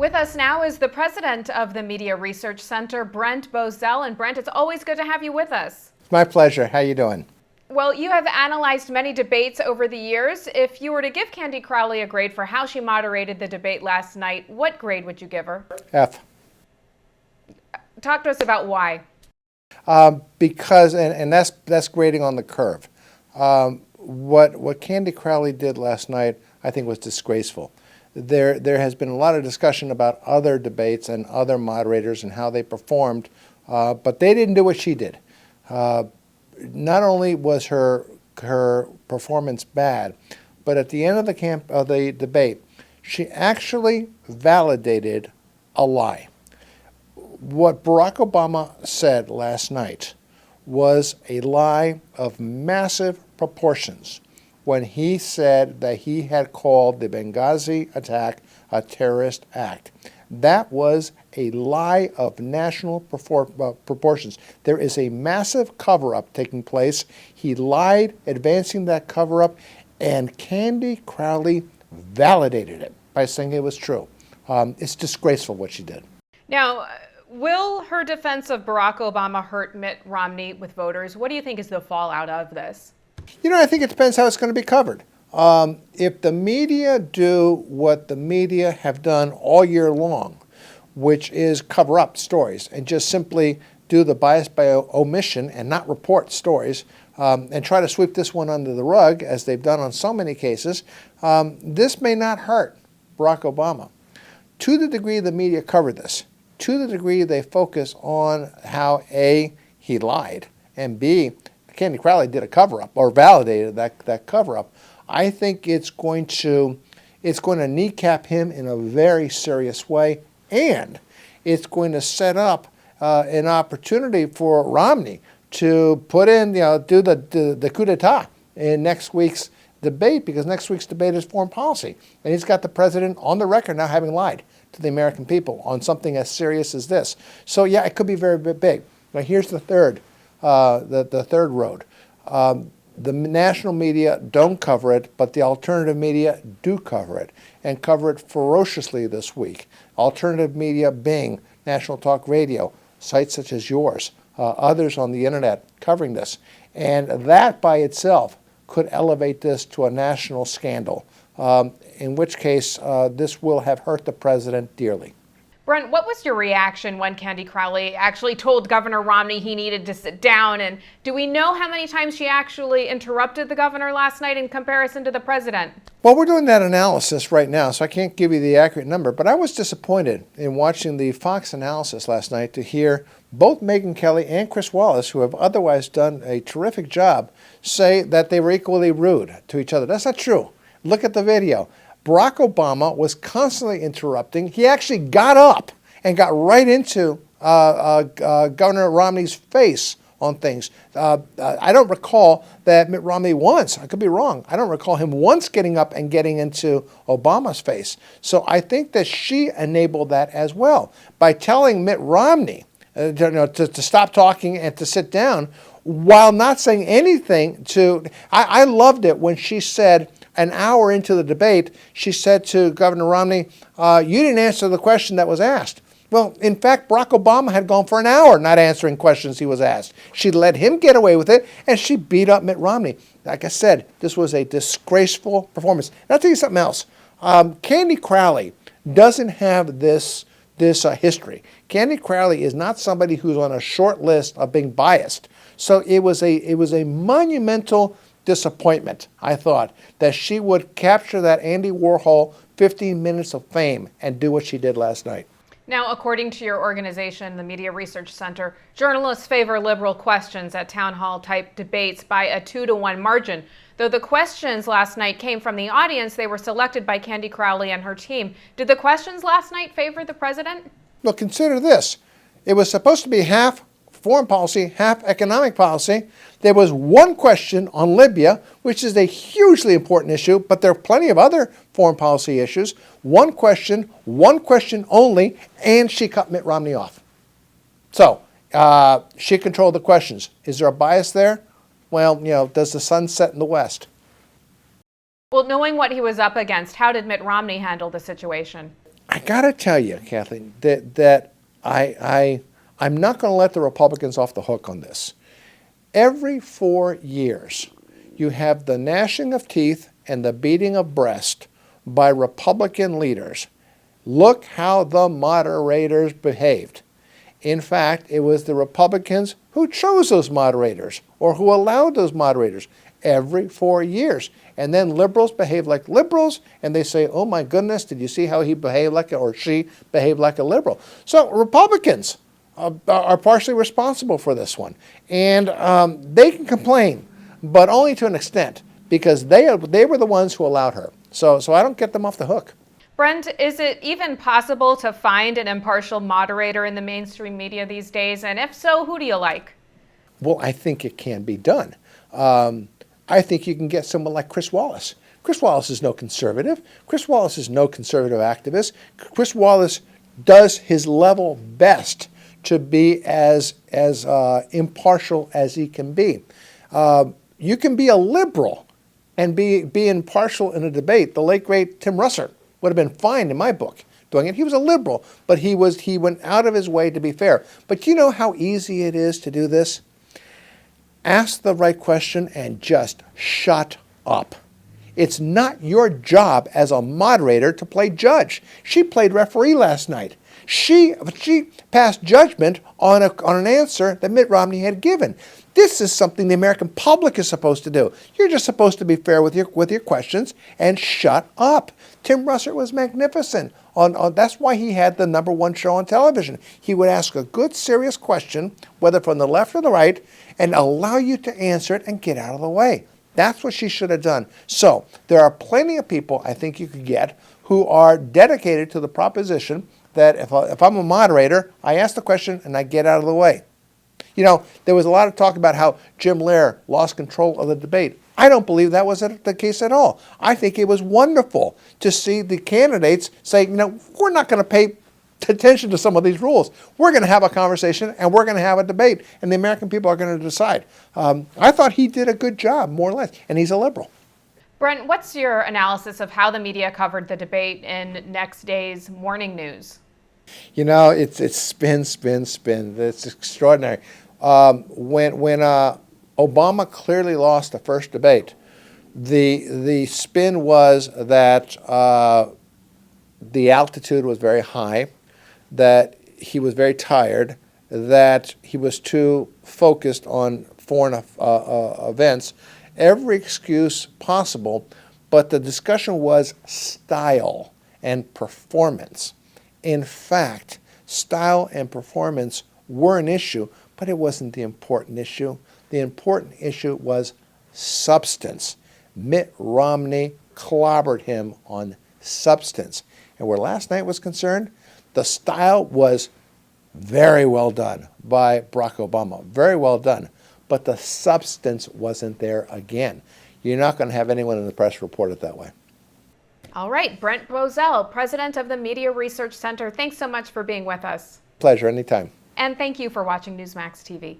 With us now is the president of the Media Research Center, Brent Bozell. And Brent, it's always good to have you with us. It's my pleasure. How you doing? Well, you have analyzed many debates over the years. If you were to give Candy Crowley a grade for how she moderated the debate last night, what grade would you give her? F. Talk to us about why. Because that's grading on the curve. What Candy Crowley did last night, I think, was disgraceful. There has been a lot of discussion about other debates and other moderators and how they performed, but they didn't do what she did. Not only was her performance bad, but at the end of the debate, she actually validated a lie. What Barack Obama said last night was a lie of massive proportions when he said that he had called the Benghazi attack a terrorist act. That was a lie of national proportions. There is a massive cover-up taking place. He lied, advancing that cover-up, and Candy Crowley validated it by saying it was true. It's disgraceful what she did. Now, will her defense of Barack Obama hurt Mitt Romney with voters? What do you think is the fallout of this? You know, I think it depends how it's going to be covered. If the media do what the media have done all year long, which is cover up stories and just simply do the bias by omission and not report stories, and try to sweep this one under the rug, as they've done on so many cases, this may not hurt Barack Obama. To the degree the media cover this, to the degree they focus on how A, he lied, and B, Candy Crowley did a cover-up or validated that cover-up, I think it's going to kneecap him in a very serious way, and it's going to set up an opportunity for Romney to put in, do the coup d'etat in next week's debate, because next week's debate is foreign policy, and he's got the president on the record now having lied to the American people on something as serious as this. So yeah, it could be very big. Now here's the third. The third road. The national media don't cover it, but the alternative media do cover it, and cover it ferociously this week. Alternative media being National Talk Radio, sites such as yours, others on the internet covering this. And that by itself could elevate this to a national scandal, in which case this will have hurt the president dearly. Brent, what was your reaction when Candy Crowley actually told Governor Romney he needed to sit down? And do we know how many times she actually interrupted the governor last night in comparison to the president? Well, we're doing that analysis right now, so I can't give you the accurate number. But I was disappointed in watching the Fox analysis last night to hear both Megyn Kelly and Chris Wallace, who have otherwise done a terrific job, say that they were equally rude to each other. That's not true. Look at the video. Barack Obama was constantly interrupting. He actually got up and got right into Governor Romney's face on things. I don't recall that Mitt Romney once, I could be wrong, I don't recall him once getting up and getting into Obama's face. So I think that she enabled that as well by telling Mitt Romney to stop talking and to sit down while not saying anything to, I loved it when she said, an hour into the debate, she said to Governor Romney, you didn't answer the question that was asked. Well, in fact, Barack Obama had gone for an hour not answering questions he was asked. She let him get away with it, and she beat up Mitt Romney. Like I said, this was a disgraceful performance. And I'll tell you something else. Candy Crowley doesn't have this history. Candy Crowley is not somebody who's on a short list of being biased. So it was a monumental disappointment, I thought, that she would capture that Andy Warhol 15 minutes of fame and do what she did last night. Now, according to your organization, the Media Research Center, journalists favor liberal questions at town hall type debates by a 2-to-1 margin. Though the questions last night came from the audience, they were selected by Candy Crowley and her team. Did the questions last night favor the president? Well, consider this. It was supposed to be half foreign policy, half economic policy. There was one question on Libya, which is a hugely important issue, but there are plenty of other foreign policy issues. One question only, and she cut Mitt Romney off. So she controlled the questions. Is there a bias there? Well, does the sun set in the west? Well, knowing what he was up against, how did Mitt Romney handle the situation? I got to tell you, Kathleen, that I'm not going to let the Republicans off the hook on this. Every 4 years, you have the gnashing of teeth and the beating of breast by Republican leaders. Look how the moderators behaved. In fact, it was the Republicans who chose those moderators or who allowed those moderators every 4 years. And then liberals behave like liberals, and they say, oh my goodness, did you see how he behaved like or she behaved like a liberal? So Republicans are partially responsible for this one. And they can complain, but only to an extent, because they were the ones who allowed her. So I don't get them off the hook. Brent, is it even possible to find an impartial moderator in the mainstream media these days? And if so, who do you like? Well, I think it can be done. I think you can get someone like Chris Wallace. Chris Wallace is no conservative. Chris Wallace is no conservative activist. Chris Wallace does his level best to be as impartial as he can be. You can be a liberal and be impartial in a debate. The late, great Tim Russert would have been fine in my book doing it. He was a liberal, but he went out of his way to be fair. But you know how easy it is to do this? Ask the right question and just shut up. It's not your job as a moderator to play judge. She played referee last night. She passed judgment on an answer that Mitt Romney had given. This is something the American public is supposed to do. You're just supposed to be fair with your questions and shut up. Tim Russert was magnificent. That's why he had the #1 show on television. He would ask a good, serious question, whether from the left or the right, and allow you to answer it and get out of the way. That's what she should have done. So there are plenty of people I think you could get who are dedicated to the proposition that if I'm a moderator, I ask the question and I get out of the way. You know, there was a lot of talk about how Jim Lehrer lost control of the debate. I don't believe that was the case at all. I think it was wonderful to see the candidates say, we're not going to pay attention to some of these rules. We're going to have a conversation and we're going to have a debate, and the American people are going to decide. I thought he did a good job, more or less, and he's a liberal. Brent, what's your analysis of how the media covered the debate in next day's morning news? It's spin. It's extraordinary. When Obama clearly lost the first debate, the spin was that the altitude was very high, that he was very tired, that he was too focused on foreign events, every excuse possible, but the discussion was style and performance. In fact, style and performance were an issue, but it wasn't the important issue. The important issue was substance. Mitt Romney clobbered him on substance. And where last night was concerned, the style was very well done by Barack Obama, very well done. But the substance wasn't there again. You're not going to have anyone in the press report it that way. All right, Brent Bozell, president of the Media Research Center, thanks so much for being with us. Pleasure, anytime. And thank you for watching Newsmax TV.